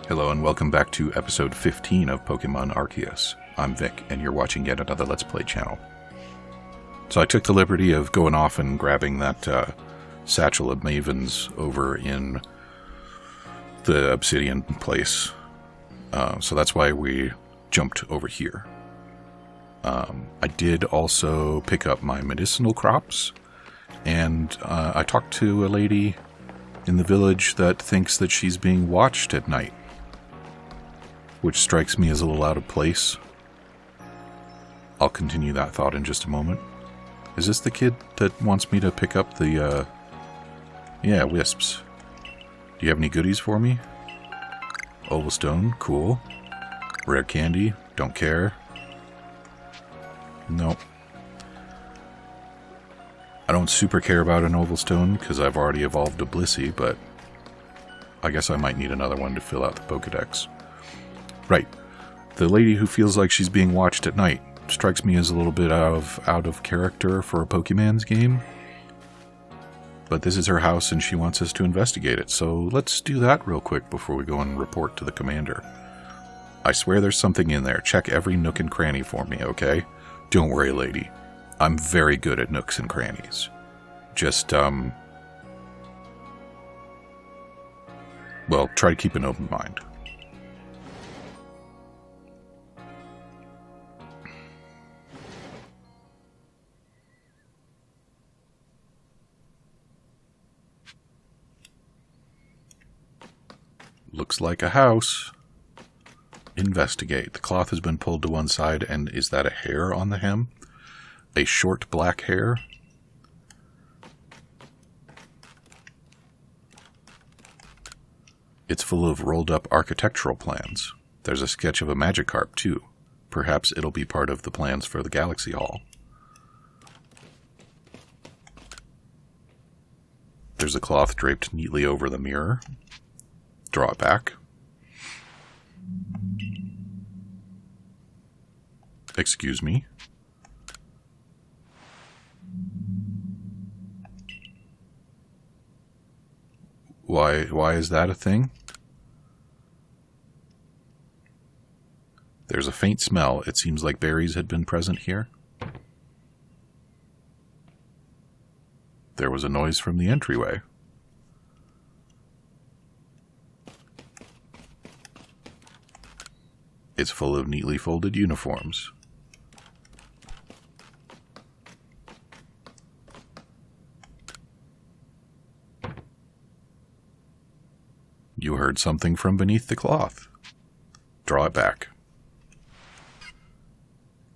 Hello and welcome back to episode 15 of Pokemon Arceus. I'm Vic, and you're watching yet another Let's Play channel. So I took the liberty of going off and grabbing that satchel of Mavens over in the Obsidian place. So that's why we jumped over here. I did also pick up my medicinal crops, and I talked to a lady in the village that thinks that she's being watched at night, which strikes me as a little out of place. I'll continue that thought in just a moment. Is this the kid that wants me to pick up the, yeah, wisps? Do you have any goodies for me? Oval stone, cool. Rare candy, don't care. Nope. I don't super care about an oval stone because I've already evolved a Blissey, but I guess I might need another one to fill out the Pokedex. Right. The lady who feels like she's being watched at night strikes me as a little bit out of character for a Pokemon's game. But this is her house and she wants us to investigate it, so let's do that real quick before we go and report to the commander. I swear there's something in there. Check every nook and cranny for me, okay? Don't worry, lady. I'm very good at nooks and crannies. Just, well, try to keep an open mind. Looks like a house. Investigate. The cloth has been pulled to one side, and is that a hair on the hem? A short black hair? It's full of rolled up architectural plans. There's a sketch of a Magikarp, too. Perhaps it'll be part of the plans for the Galaxy Hall. There's a cloth draped neatly over the mirror. Draw it back. Excuse me. Why is that a thing? There's a faint smell. It seems like berries had been present here. There was a noise from the entryway. It's full of neatly folded uniforms. You heard something from beneath the cloth. Draw it back.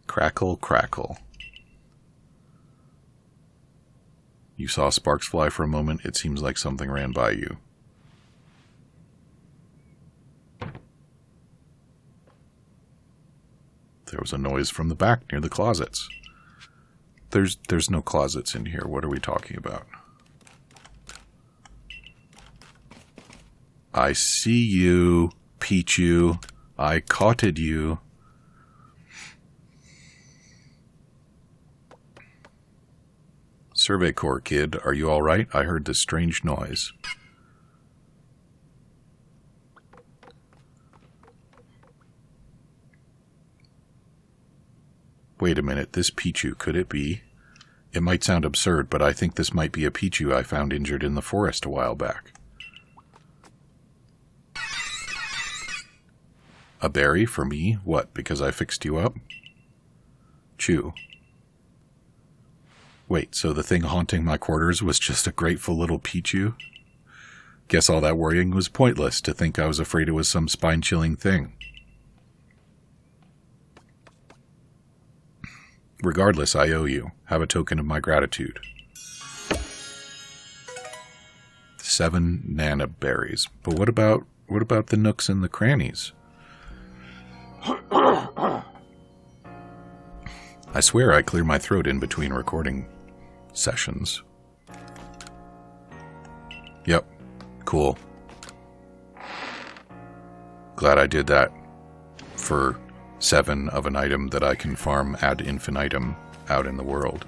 Crackle, crackle. You saw sparks fly for a moment. It seems like something ran by you. There was a noise from the back near the closets. There's no closets in here. What are we talking about? I see you, Pichu. I caughted you. Survey Corps, kid. Are you all right? I heard this strange noise. Wait a minute, this Pichu, could it be? It might sound absurd, but I think this might be a Pichu I found injured in the forest a while back. A berry for me? What, because I fixed you up? Chew. Wait, so the thing haunting my quarters was just a grateful little Pichu? Guess all that worrying was pointless, to think I was afraid it was some spine-chilling thing. Regardless, I owe you. Have a token of my gratitude. 7 nana berries. But what about the nooks and the crannies? I swear I clear my throat in between recording sessions. Yep. Cool. Glad I did that for 7 of an item that I can farm ad infinitum out in the world.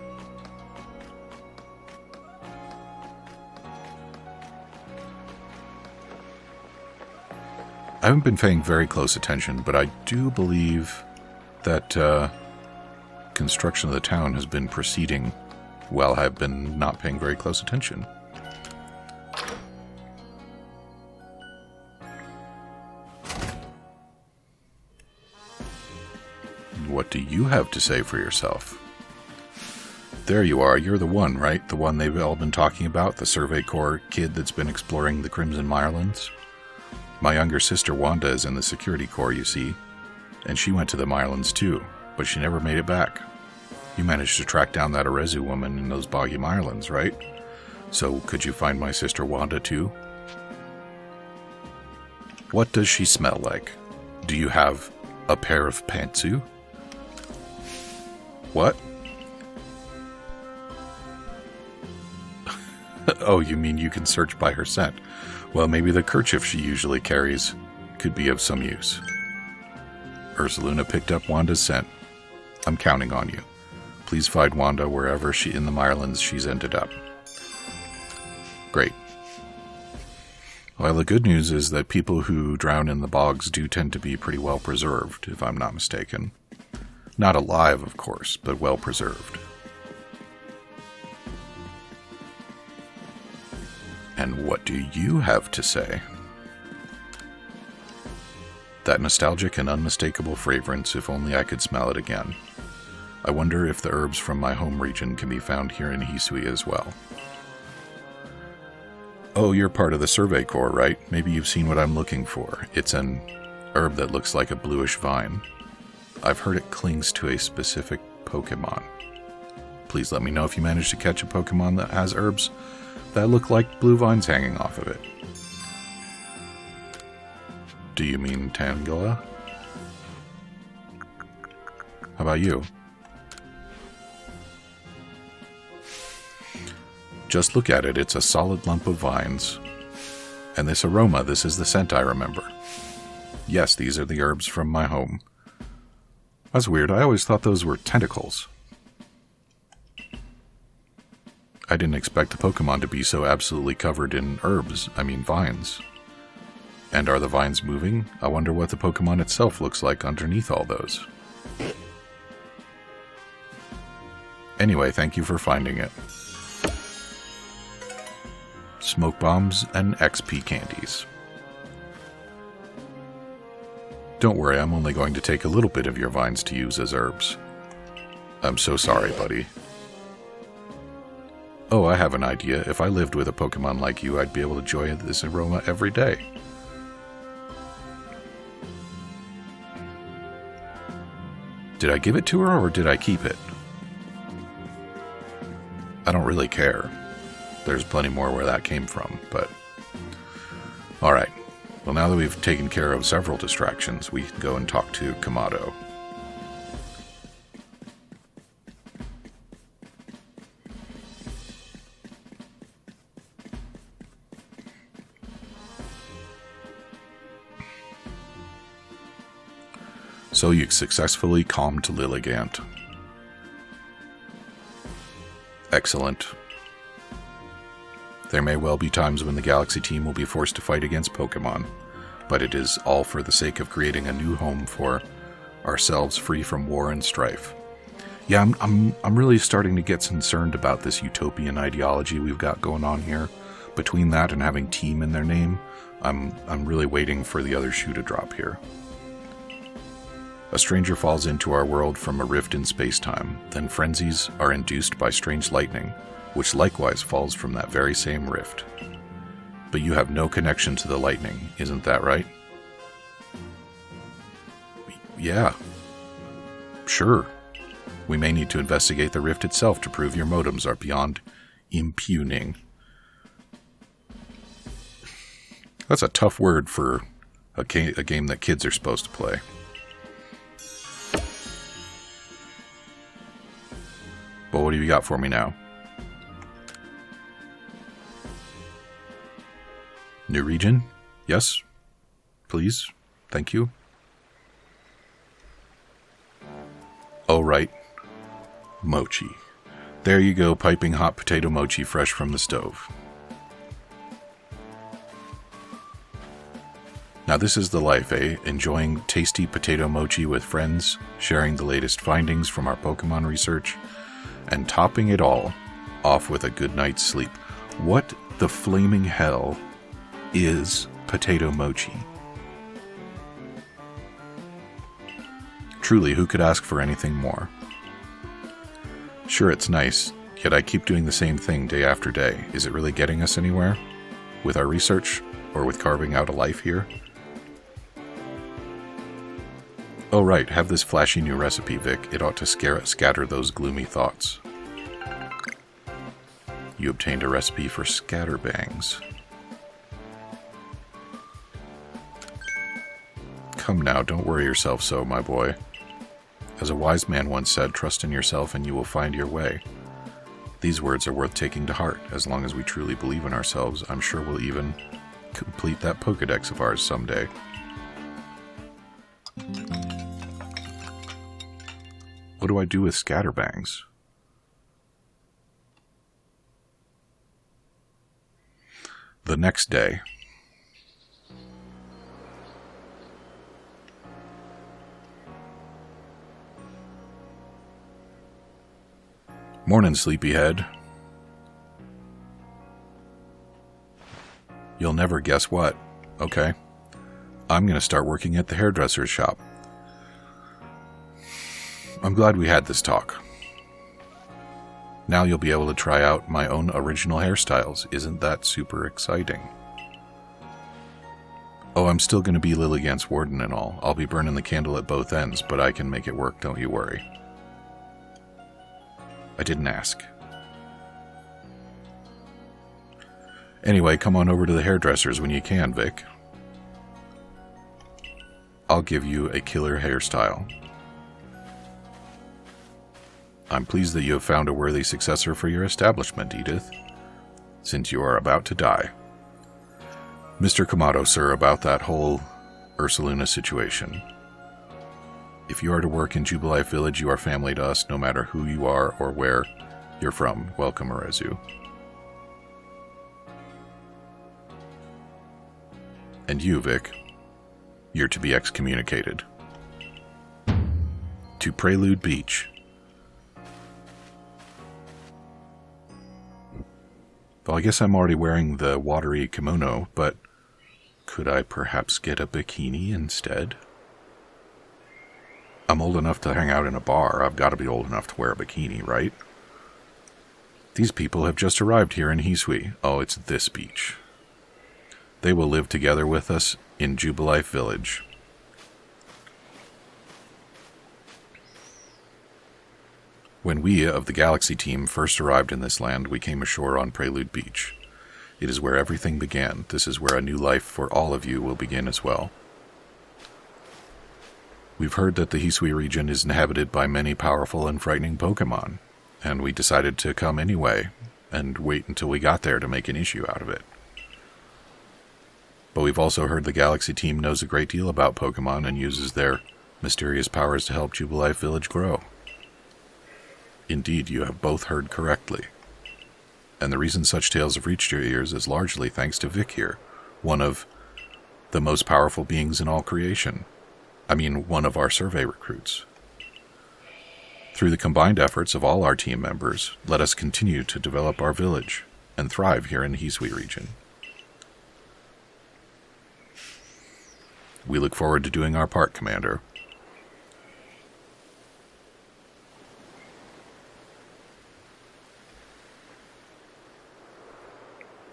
I haven't been paying very close attention, but I do believe that construction of the town has been proceeding while I've been not paying very close attention. What do you have to say for yourself? There you are. You're the one, right? The one they've all been talking about, the Survey Corps kid that's been exploring the Crimson Mirelands. My younger sister Wanda is in the Security Corps, you see, and she went to the Mirelands too, but she never made it back. You managed to track down that Arezu woman in those boggy Mirelands, right? So could you find my sister Wanda too? What does she smell like? Do you have a pair of pantsu? What? Oh, you mean you can search by her scent? Well, maybe the kerchief she usually carries could be of some use. Ursaluna picked up Wanda's scent. I'm counting on you. Please find Wanda wherever in the Mirelands she's ended up. Great. Well, the good news is that people who drown in the bogs do tend to be pretty well preserved, if I'm not mistaken. Not alive, of course, but well preserved. And what do you have to say? That nostalgic and unmistakable fragrance, if only I could smell it again. I wonder if the herbs from my home region can be found here in Hisui as well. Oh, you're part of the Survey Corps, right? Maybe you've seen what I'm looking for. It's an herb that looks like a bluish vine. I've heard it clings to a specific Pokemon. Please let me know if you manage to catch a Pokemon that has herbs that look like blue vines hanging off of it. Do you mean Tangela? How about you? Just look at it, it's a solid lump of vines. And this aroma, this is the scent I remember. Yes, these are the herbs from my home. That's weird, I always thought those were tentacles. I didn't expect the Pokemon to be so absolutely covered in vines. And are the vines moving? I wonder what the Pokemon itself looks like underneath all those. Anyway, thank you for finding it. Smoke bombs and XP candies. Don't worry, I'm only going to take a little bit of your vines to use as herbs. I'm so sorry, buddy. Oh, I have an idea. If I lived with a Pokemon like you, I'd be able to enjoy this aroma every day. Did I give it to her, or did I keep it? I don't really care. There's plenty more where that came from, but... Alright. Well, now that we've taken care of several distractions, we can go and talk to Kamado. So you successfully calmed Lilligant. Excellent. There may well be times when the Galaxy team will be forced to fight against Pokemon, but it is all for the sake of creating a new home for ourselves free from war and strife. Yeah, I'm really starting to get concerned about this utopian ideology we've got going on here. Between that and having team in their name, I'm really waiting for the other shoe to drop here. A stranger falls into our world from a rift in space-time, then frenzies are induced by strange lightning, which likewise falls from that very same rift. But you have no connection to the lightning, isn't that right? Yeah. Sure. We may need to investigate the rift itself to prove your motives are beyond impugning. That's a tough word for a game that kids are supposed to play. But what do you got for me now? New region? Yes? Please? Thank you. Oh, right. Mochi. There you go, piping hot potato mochi fresh from the stove. Now this is the life, eh? Enjoying tasty potato mochi with friends, sharing the latest findings from our Pokemon research, and topping it all off with a good night's sleep. What the flaming hell is potato mochi? Truly, who could ask for anything more? Sure, it's nice, yet I keep doing the same thing day after day. Is it really getting us anywhere? With our research, or with carving out a life here? Oh right, have this flashy new recipe, Vic. It ought to scatter those gloomy thoughts. You obtained a recipe for scatterbangs. Come now, don't worry yourself so, my boy. As a wise man once said, trust in yourself and you will find your way. These words are worth taking to heart. As long as we truly believe in ourselves, I'm sure we'll even complete that Pokedex of ours someday. What do I do with scatterbangs? The next day. Morning, sleepyhead. You'll never guess what. Okay. I'm going to start working at the hairdresser's shop. I'm glad we had this talk. Now you'll be able to try out my own original hairstyles. Isn't that super exciting? Oh, I'm still going to be Lilligant's warden and all. I'll be burning the candle at both ends, but I can make it work, don't you worry. I didn't ask. Anyway, come on over to the hairdresser's when you can, Vic. I'll give you a killer hairstyle. I'm pleased that you have found a worthy successor for your establishment, Edith, since you are about to die. Mr. Kamado, sir, about that whole Ursaluna situation. If you are to work in Jubilife Village, you are family to us, no matter who you are or where you're from. Welcome, Arezu. And you, Vic, you're to be excommunicated. To Prelude Beach. Well, I guess I'm already wearing the watery kimono, but could I perhaps get a bikini instead? I'm old enough to hang out in a bar. I've got to be old enough to wear a bikini, right? These people have just arrived here in Hisui. Oh, it's this beach. They will live together with us in Jubilife Village. When we of the Galaxy team first arrived in this land, we came ashore on Prelude Beach. It is where everything began. This is where a new life for all of you will begin as well. We've heard that the Hisui region is inhabited by many powerful and frightening Pokemon, and we decided to come anyway, and wait until we got there to make an issue out of it. But we've also heard the Galaxy team knows a great deal about Pokemon and uses their mysterious powers to help Jubilife Village grow. Indeed, you have both heard correctly. And the reason such tales have reached your ears is largely thanks to Vic here, one of the most powerful beings in all creation. I mean, one of our survey recruits. Through the combined efforts of all our team members, let us continue to develop our village and thrive here in the Hisui region. We look forward to doing our part, Commander.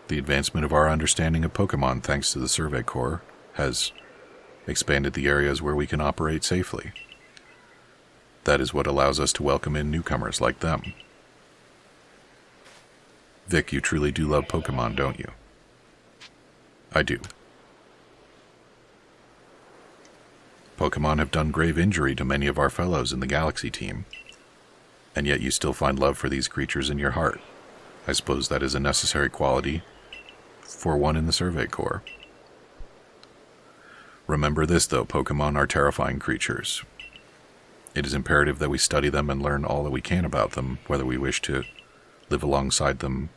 The advancement of our understanding of Pokemon, thanks to the Survey Corps, has expanded the areas where we can operate safely. That is what allows us to welcome in newcomers like them. Vic, you truly do love Pokemon, don't you? I do. Pokemon have done grave injury to many of our fellows in the Galaxy team, and yet you still find love for these creatures in your heart. I suppose that is a necessary quality for one in the Survey Corps. Remember this, though, Pokemon are terrifying creatures. It is imperative that we study them and learn all that we can about them, whether we wish to live alongside them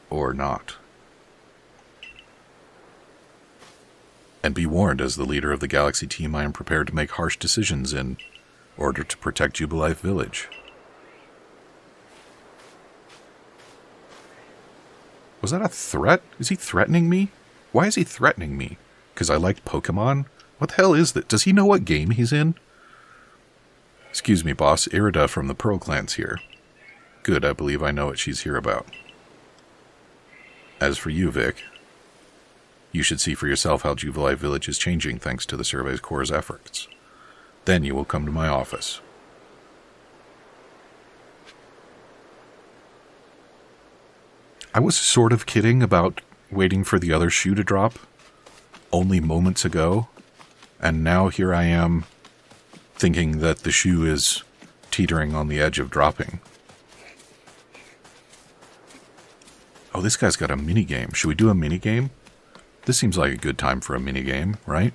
or not. And be warned, as the leader of the Galaxy team, I am prepared to make harsh decisions in order to protect Jubilife Village. Was that a threat? Is he threatening me? Why is he threatening me? Because I liked Pokemon? What the hell is that? Does he know what game he's in? Excuse me, boss. Irida from the Pearl Clans here. Good, I believe I know what she's here about. As for you, Vic, you should see for yourself how Jubilife Village is changing thanks to the Survey's Corps' efforts. Then you will come to my office. I was sort of kidding about waiting for the other shoe to drop only moments ago, and now here I am thinking that the shoe is teetering on the edge of dropping. Oh, this guy's got a minigame. Should we do a minigame? This seems like a good time for a minigame, right?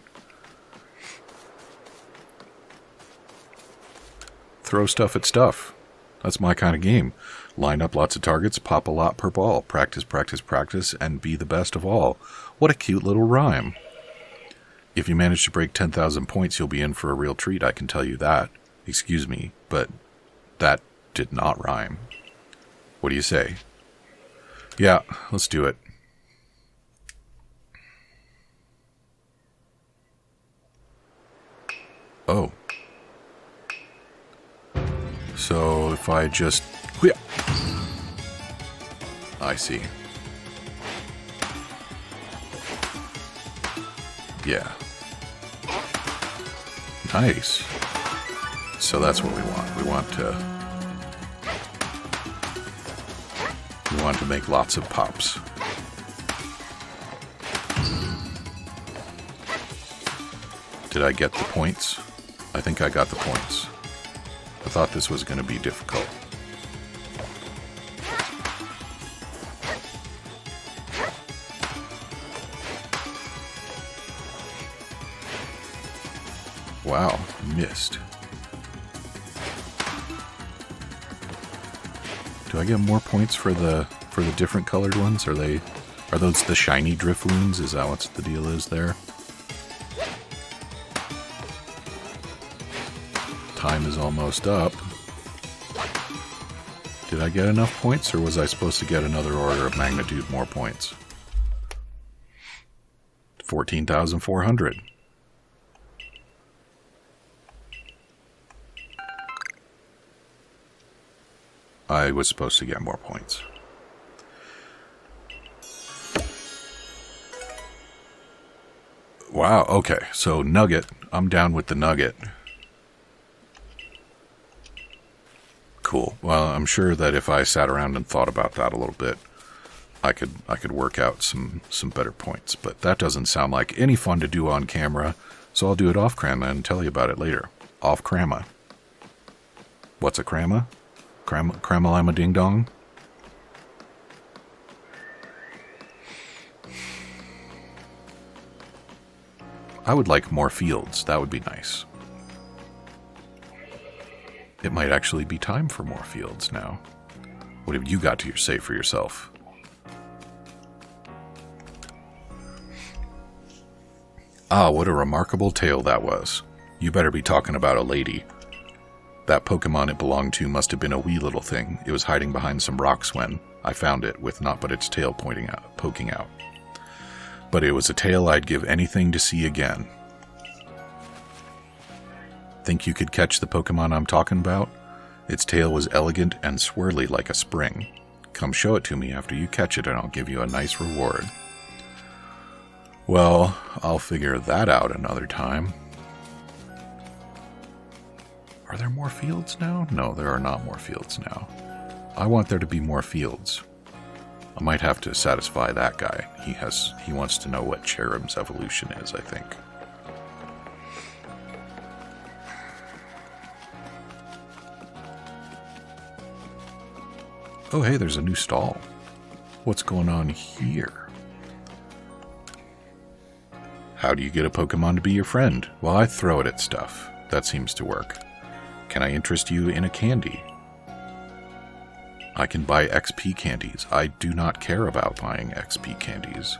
Throw stuff at stuff. That's my kind of game. Line up lots of targets, pop a lot per ball. Practice, practice, practice, and be the best of all. What a cute little rhyme. If you manage to break 10,000 points, you'll be in for a real treat, I can tell you that. Excuse me, but that did not rhyme. What do you say? Yeah, let's do it. Oh. So if I just... Yeah. I see. Yeah. Nice. So that's what we want. We want to make lots of pops. Did I get the points? I think I got the points. I thought this was going to be difficult. Wow, missed. Do I get more points for the different colored ones? Are those the shiny Drifloons? Is that what the deal is there? Time is almost up. Did I get enough points, or was I supposed to get another order of magnitude more points? 14,400. I was supposed to get more points. Wow, okay. So Nugget. I'm down with the Nugget. Cool. Well, I'm sure that if I sat around and thought about that a little bit, I could work out some better points. But that doesn't sound like any fun to do on camera, so I'll do it off camera and tell you about it later. Off camera. What's a camera? Cramalama Ding Dong? I would like more fields. That would be nice. It might actually be time for more fields now. What have you got to say for yourself? Ah, what a remarkable tale that was. You better be talking about a lady. That Pokemon it belonged to must have been a wee little thing. It was hiding behind some rocks when I found it, with naught but its tail poking out. But it was a tail I'd give anything to see again. Think you could catch the Pokemon I'm talking about? Its tail was elegant and swirly like a spring. Come show it to me after you catch it and I'll give you a nice reward. Well, I'll figure that out another time. Are there more fields now? No, there are not more fields now. I want there to be more fields. I might have to satisfy that guy. He wants to know what Cherub's evolution is, I think. Oh, hey, there's a new stall. What's going on here? How do you get a Pokemon to be your friend? Well, I throw it at stuff. That seems to work. Can I interest you in a candy? I can buy XP candies. I do not care about buying XP candies.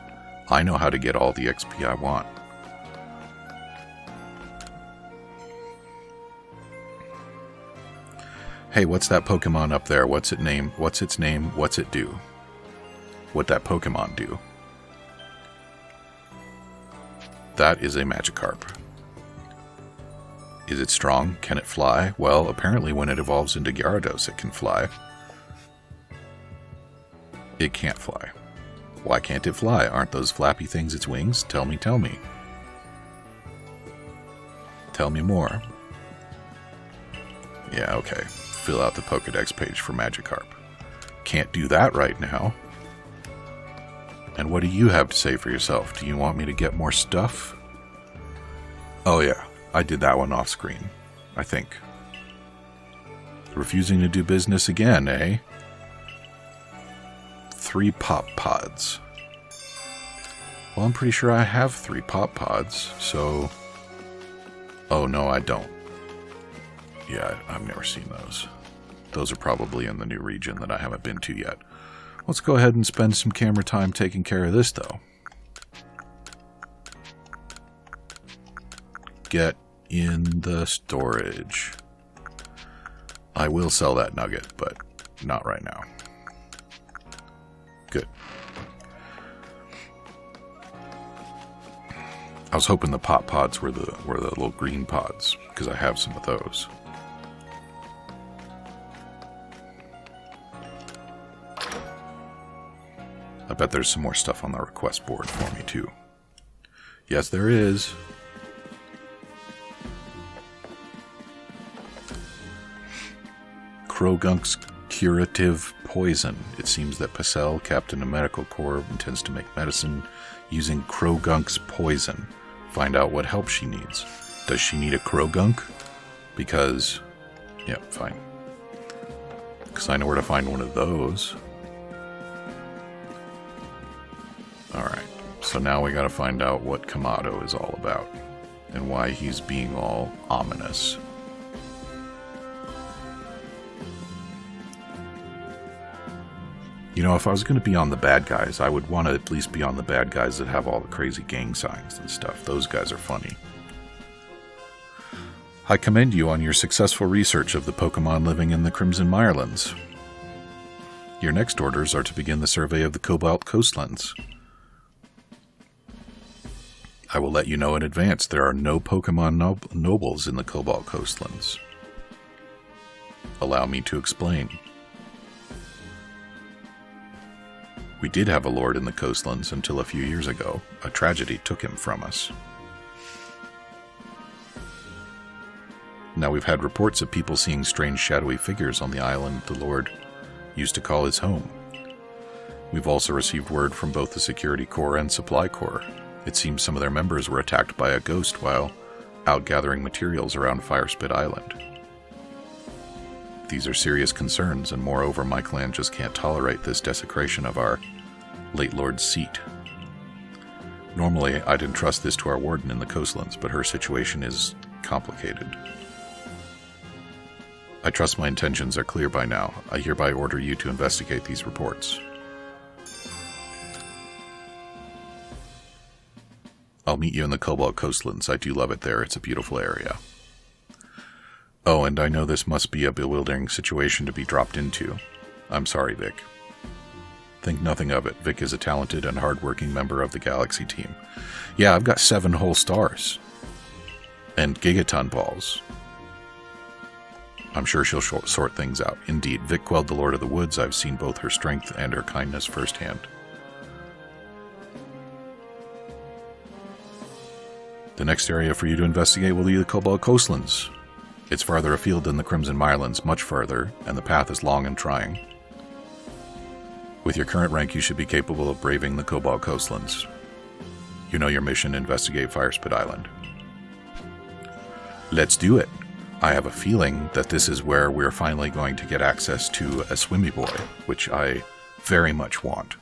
I know how to get all the XP I want. Hey, what's that Pokemon up there? What's its name? What's its name? What's it do? What that Pokemon do? That is a Magikarp. Is it strong? Can it fly? Well, apparently when it evolves into Gyarados, it can fly. It can't fly. Why can't it fly? Aren't those flappy things its wings? Tell me, tell me. Tell me more. Yeah, okay. Fill out the Pokedex page for Magikarp. Can't do that right now. And what do you have to say for yourself? Do you want me to get more stuff? Oh yeah, I did that one off screen, I think. Refusing to do business again, eh? 3 pop pods. Well, I'm pretty sure I have 3 pop pods, so... Oh, no, I don't. Yeah, I've never seen those. Those are probably in the new region that I haven't been to yet. Let's go ahead and spend some camera time taking care of this, though. Get in the storage. I will sell that nugget, but not right now. Good. I was hoping the pop pods were the little green pods, because I have some of those. I bet there's some more stuff on the request board for me, too. Yes, there is. Croagunk's curative poison. It seems that Pacell, Captain of Medical Corps, intends to make medicine using Croagunk's poison. Find out what help she needs. Does she need a Croagunk? Because... yeah, fine. Because I know where to find one of those. Alright, so now we gotta find out what Kamado is all about. And why he's being all ominous. You know, if I was going to be on the bad guys, I would want to at least be on the bad guys that have all the crazy gang signs and stuff. Those guys are funny. I commend you on your successful research of the Pokemon living in the Crimson Mirelands. Your next orders are to begin the survey of the Cobalt Coastlands. I will let you know in advance there are no Pokemon nobles in the Cobalt Coastlands. Allow me to explain. We did have a lord in the coastlands until a few years ago. A tragedy took him from us. Now we've had reports of people seeing strange shadowy figures on the island the lord used to call his home. We've also received word from both the Security Corps and Supply Corps. It seems some of their members were attacked by a ghost while out gathering materials around Firespit Island. These are serious concerns, and moreover, my clan just can't tolerate this desecration of our late lord's seat. Normally, I'd entrust this to our warden in the coastlands, but her situation is complicated. I trust my intentions are clear by now. I hereby order you to investigate these reports. I'll meet you in the Cobalt Coastlands. I do love it there. It's a beautiful area. Oh, and I know this must be a bewildering situation to be dropped into. I'm sorry, Vic. Think nothing of it. Vic is a talented and hard-working member of the Galaxy team. Yeah, I've got 7 whole stars. And gigaton balls. I'm sure she'll sort things out. Indeed, Vic quelled the Lord of the Woods. I've seen both her strength and her kindness firsthand. The next area for you to investigate will be the Cobalt Coastlands. It's farther afield than the Crimson Mirelands, much farther, and the path is long and trying. With your current rank, you should be capable of braving the Cobalt Coastlands. You know your mission, investigate Firespit Island. Let's do it. I have a feeling that this is where we're finally going to get access to a Swimmy Boy, which I very much want.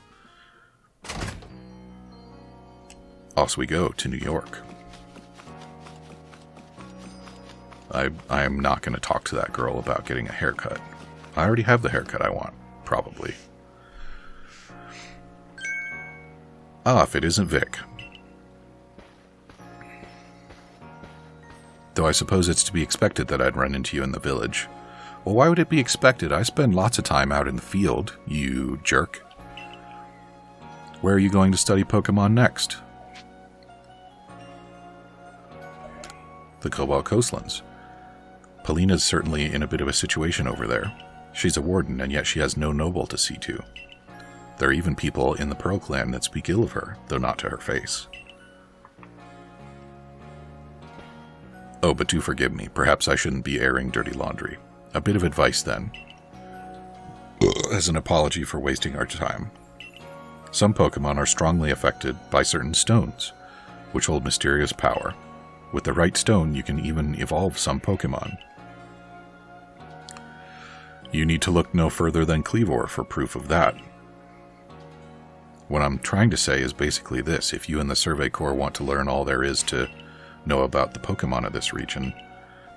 Off we go to New York. I am not going to talk to that girl about getting a haircut. I already have the haircut I want, probably. Ah, if it isn't Vic. Though I suppose it's to be expected that I'd run into you in the village. Well, why would it be expected? I spend lots of time out in the field, you jerk. Where are you going to study Pokemon next? The Cobalt Coastlands. Polina's certainly in a bit of a situation over there. She's a warden, and yet she has no noble to see to. There are even people in the Pearl Clan that speak ill of her, though not to her face. Oh, but do forgive me. Perhaps I shouldn't be airing dirty laundry. A bit of advice, then. As an apology for wasting our time. Some Pokemon are strongly affected by certain stones, which hold mysterious power. With the right stone, you can even evolve some Pokemon. You need to look no further than Cleavor for proof of that. What I'm trying to say is basically this. If you and the Survey Corps want to learn all there is to know about the Pokemon of this region,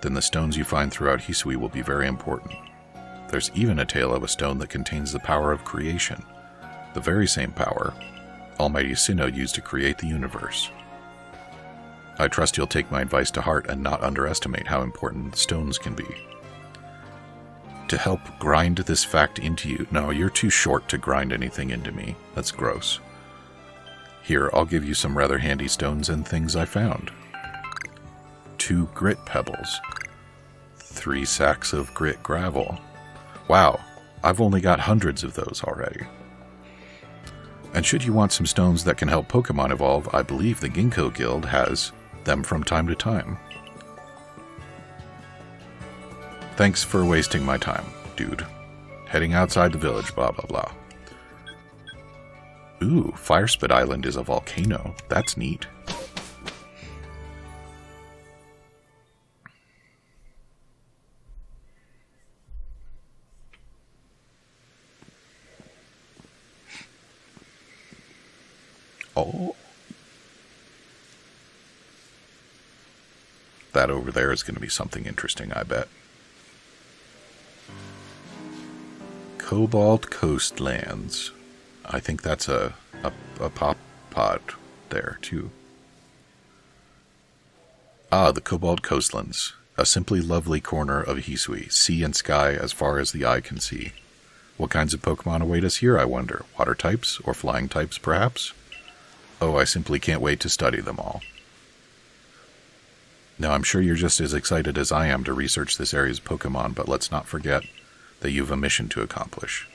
then the stones you find throughout Hisui will be very important. There's even a tale of a stone that contains the power of creation, the very same power Almighty Sinnoh used to create the universe. I trust you'll take my advice to heart and not underestimate how important the stones can be. To help grind this fact into you... No, you're too short to grind anything into me. That's gross. Here, I'll give you some rather handy stones and things I found. 2 grit pebbles. 3 sacks of grit gravel. Wow, I've only got hundreds of those already. And should you want some stones that can help Pokemon evolve, I believe the Ginkgo Guild has them from time to time. Thanks for wasting my time, dude. Heading outside the village, blah blah blah. Ooh, Firespit Island is a volcano. That's neat. Oh. That over there is going to be something interesting, I bet. Cobalt Coastlands. I think that's a pop pod there, too. Ah, the Cobalt Coastlands. A simply lovely corner of Hisui. Sea and sky as far as the eye can see. What kinds of Pokemon await us here, I wonder? Water types? Or flying types, perhaps? Oh, I simply can't wait to study them all. Now, I'm sure you're just as excited as I am to research this area's Pokemon, but let's not forget that you have a mission to accomplish.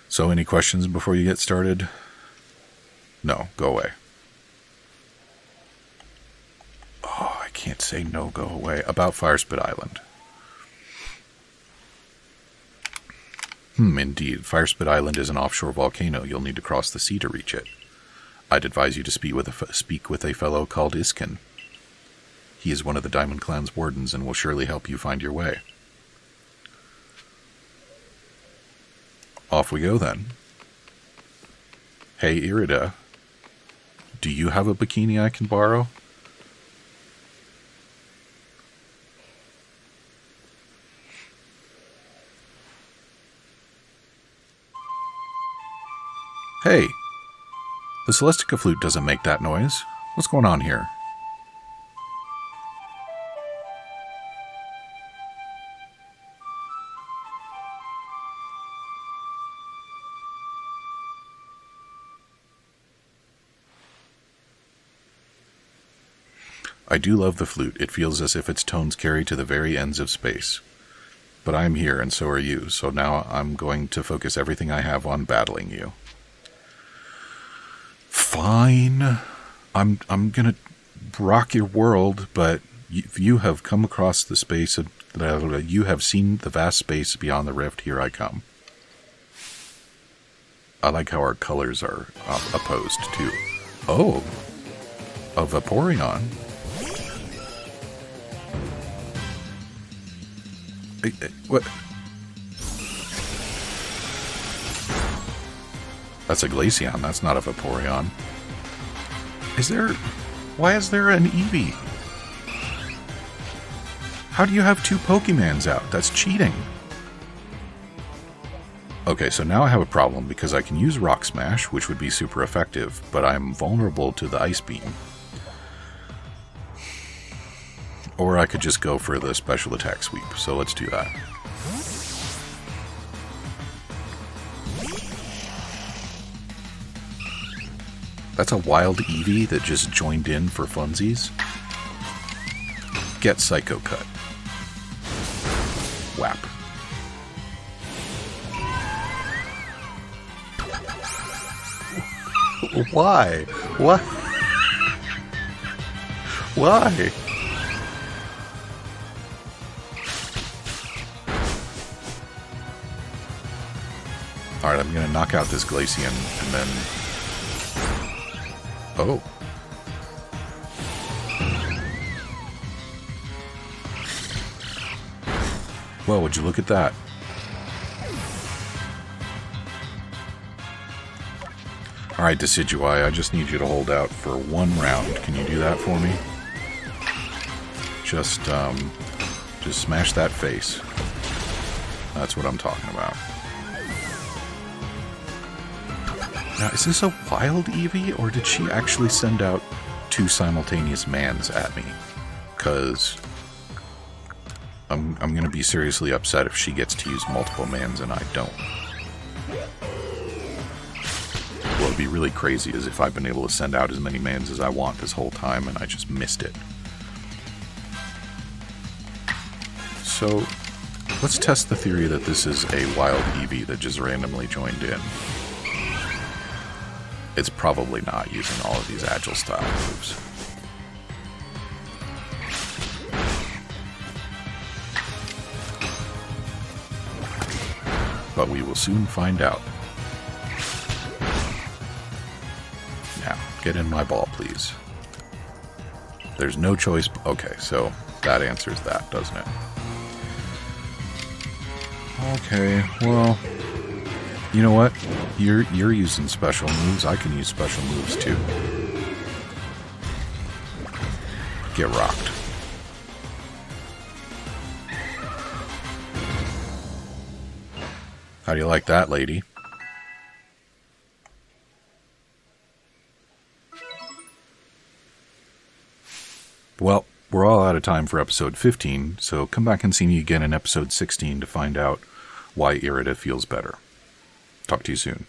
So, any questions before you get started? No, go away. Oh, I can't say no, go away. About Firespit Island. Indeed. Firespit Island is an offshore volcano. You'll need to cross the sea to reach it. I'd advise you to speak with a fellow called Iskin. He is one of the Diamond Clan's wardens and will surely help you find your way. Off we go, then. Hey, Irida. Do you have a bikini I can borrow? Hey! The Celestica flute doesn't make that noise. What's going on here? I do love the flute. It feels as if its tones carry to the very ends of space. But I am here, and so are you, so now I'm going to focus everything I have on battling you. Fine. I'm gonna rock your world, but you have come across the space, you have seen the vast space beyond the rift, here I come. I like how our colors are opposed, too. Oh! A Vaporeon. What? That's a Glaceon, that's not a Vaporeon. Why is there an Eevee? How do you have 2 Pokemons out? That's cheating. Okay, so now I have a problem because I can use Rock Smash, which would be super effective, but I'm vulnerable to the Ice Beam. Or I could just go for the special attack sweep, so let's do that. That's a wild Eevee that just joined in for funsies. Get Psycho Cut. Whap. Why? What? Why? Alright, I'm gonna knock out this Glaceon and then... Oh. Well, would you look at that? Alright, Decidueye, I just need you to hold out for one round. Can you do that for me? Just smash that face. That's what I'm talking about. Now, is this a wild Eevee, or did she actually send out 2 simultaneous mans at me? Because I'm going to be seriously upset if she gets to use multiple mans and I don't. What would be really crazy is if I've been able to send out as many mans as I want this whole time and I just missed it. So, let's test the theory that this is a wild Eevee that just randomly joined in. It's probably not using all of these agile style moves. But we will soon find out. Now, get in my ball, please. There's no choice. Okay, so that answers that, doesn't it? Okay, well... You know what? You're using special moves. I can use special moves too. Get rocked. How do you like that, lady? Well, we're all out of time for episode 15, so come back and see me again in episode 16 to find out why Irida feels better. Talk to you soon.